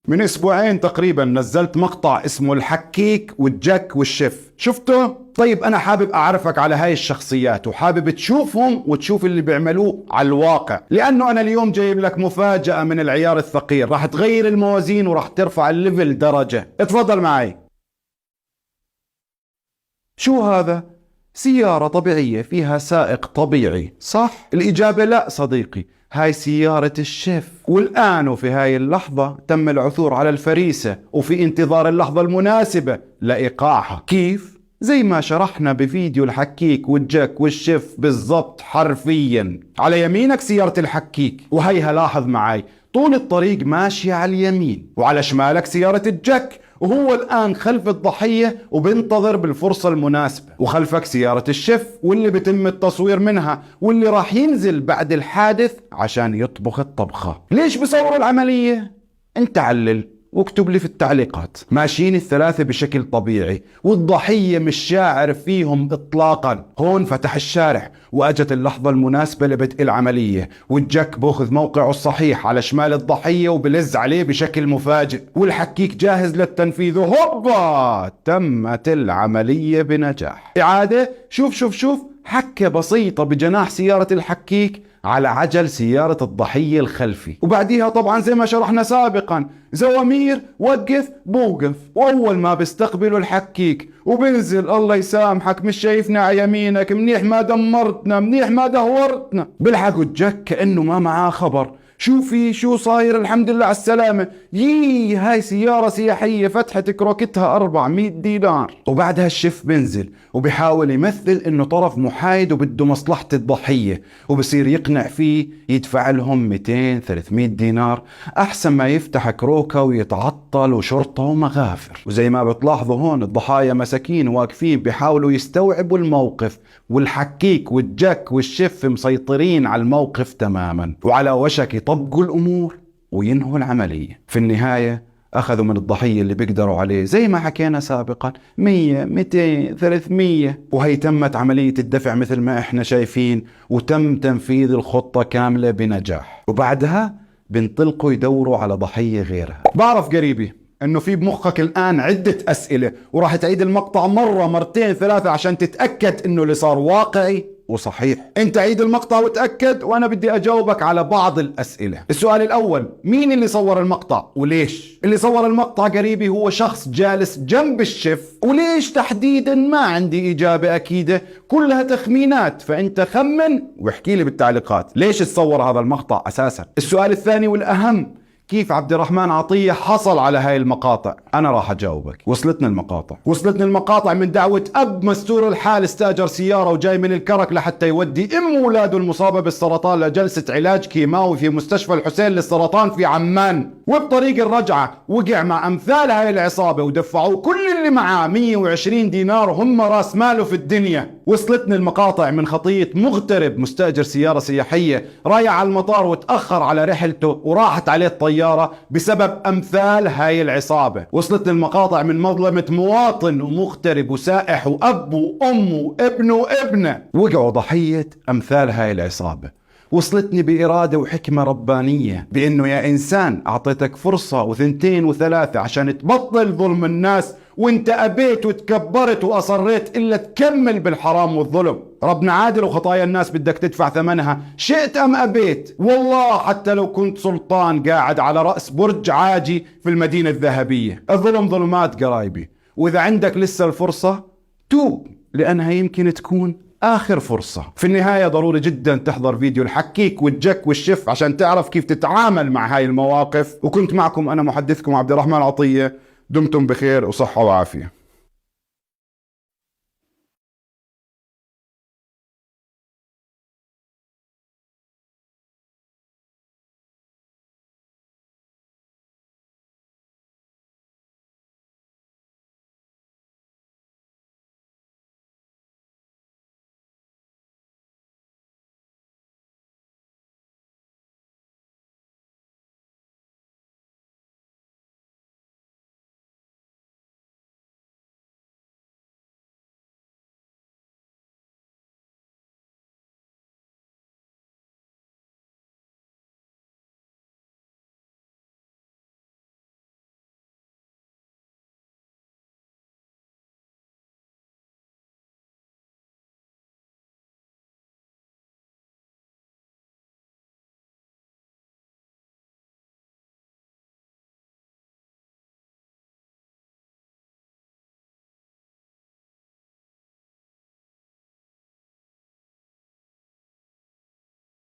من اسبوعين تقريبا نزلت مقطع اسمه الحكيك والجك والشيف، شفته؟ طيب انا حابب اعرفك على هاي الشخصيات وحابب تشوفهم وتشوف اللي بيعملوه على الواقع، لانه انا اليوم جايب لك مفاجأة من العيار الثقيل، راح تغير الموازين وراح ترفع الليفل درجة. اتفضل معي. شو هذا؟ سيارة طبيعية فيها سائق طبيعي، صح؟ الإجابة لا صديقي، هاي سيارة الشيف. والآن وفي هاي اللحظة تم العثور على الفريسة وفي انتظار اللحظة المناسبة لإيقاعها. كيف؟ زي ما شرحنا بفيديو الحكيك والجك والشيف بالضبط حرفيا. على يمينك سيارة الحكيك، وهيها لاحظ معي طول الطريق ماشية على اليمين، وعلى شمالك سيارة الجك وهو الآن خلف الضحية وبنتظر بالفرصة المناسبة، وخلفك سيارة الشيف واللي بتم التصوير منها واللي راح ينزل بعد الحادث عشان يطبخ الطبخة. ليش بصوروا العملية؟ انت علل واكتب لي في التعليقات. ماشيين الثلاثة بشكل طبيعي والضحية مش شاعر فيهم اطلاقا. هون فتح الشارع واجت اللحظة المناسبة لبدء العملية، والجك باخذ موقعه الصحيح على شمال الضحية وبلز عليه بشكل مفاجئ، والحكيك جاهز للتنفيذ. هوبا، تمت العملية بنجاح. إعادة، شوف حكة بسيطة بجناح سيارة الحكيك على عجل سيارة الضحية الخلفي، وبعديها طبعا زي ما شرحنا سابقا زوامير وقف بوقف، واول ما بيستقبلوا الحكيك وبنزل الله يسامحك مش شايفنا على يمينك، منيح ما دمرتنا، منيح ما دهورتنا، بلحقوا الجك كأنه ما معاه خبر. شو صاير؟ الحمد لله على السلامة. هاي سيارة سياحية فتحت كروكتها 400 دينار. وبعدها الشيف بنزل وبيحاول يمثل انه طرف محايد وبده مصلحة الضحية، وبصير يقنع فيه يدفع لهم 200-300 دينار احسن ما يفتح كروكة ويتعطل وشرطة ومغافر. وزي ما بتلاحظوا هون الضحايا مساكين واقفين بيحاولوا يستوعبوا الموقف، والحكيك والجك والشيف مسيطرين على الموقف تماما وعلى وشك يطبقوا الأمور وينهوا العملية. في النهاية أخذوا من الضحية اللي بيقدروا عليه زي ما حكينا سابقا 100 200 300، وهي تمت عملية الدفع مثل ما احنا شايفين، وتم تنفيذ الخطة كاملة بنجاح. وبعدها بنطلقوا يدوروا على ضحية غيرها. بعرف قريبي انه في بمخك الان عدة اسئلة، وراح تعيد المقطع مرة مرتين ثلاثة عشان تتأكد انه اللي صار واقعي وصحيح. انت عيد المقطع وتأكد، وانا بدي اجاوبك على بعض الاسئلة. السؤال الاول، مين اللي صور المقطع وليش؟ اللي صور المقطع قريبي هو شخص جالس جنب الشيف، وليش تحديدا ما عندي اجابة اكيدة، كلها تخمينات، فانت خمن واحكي لي بالتعليقات ليش تصور هذا المقطع اساسا. السؤال الثاني والاهم، كيف عبد الرحمن عطية حصل على هاي المقاطع؟ أنا راح أجاوبك. وصلتني المقاطع من دعوة أب مستور الحال استأجر سيارة وجاي من الكرك لحتى يودي أم ولاده المصابة بالسرطان لجلسة علاج كيماوي في مستشفى الحسين للسرطان في عمان، وبطريق الرجعة وقع مع أمثال هاي العصابة ودفعوا كل اللي معاه 120 دينار هم راس ماله في الدنيا. وصلتني المقاطع من خطية مغترب مستأجر سيارة سياحية رايح على المطار وتأخر على رحلته وراحت عليه الطيارة بسبب أمثال هاي العصابة. وصلتني المقاطع من مظلمة مواطن ومغترب وسائح وأب وأم وابن وابنه وقعوا ضحية أمثال هاي العصابة. وصلتني بإرادة وحكمة ربانية بأنه يا إنسان أعطيتك فرصة وثنتين وثلاثة عشان تبطل ظلم الناس، وانت أبيت وتكبرت وأصريت إلا تكمل بالحرام والظلم. ربنا عادل وخطايا الناس بدك تدفع ثمنها شئت أم أبيت، والله حتى لو كنت سلطان قاعد على رأس برج عاجي في المدينة الذهبية. الظلم ظلمات قرايبي، وإذا عندك لسه الفرصة توب، لأنها يمكن تكون آخر فرصة. في النهاية ضروري جدا تحضر فيديو الحكيك والجك والشيف عشان تعرف كيف تتعامل مع هاي المواقف. وكنت معكم أنا محدثكم عبد الرحمن عطية، دمتم بخير وصحة وعافية.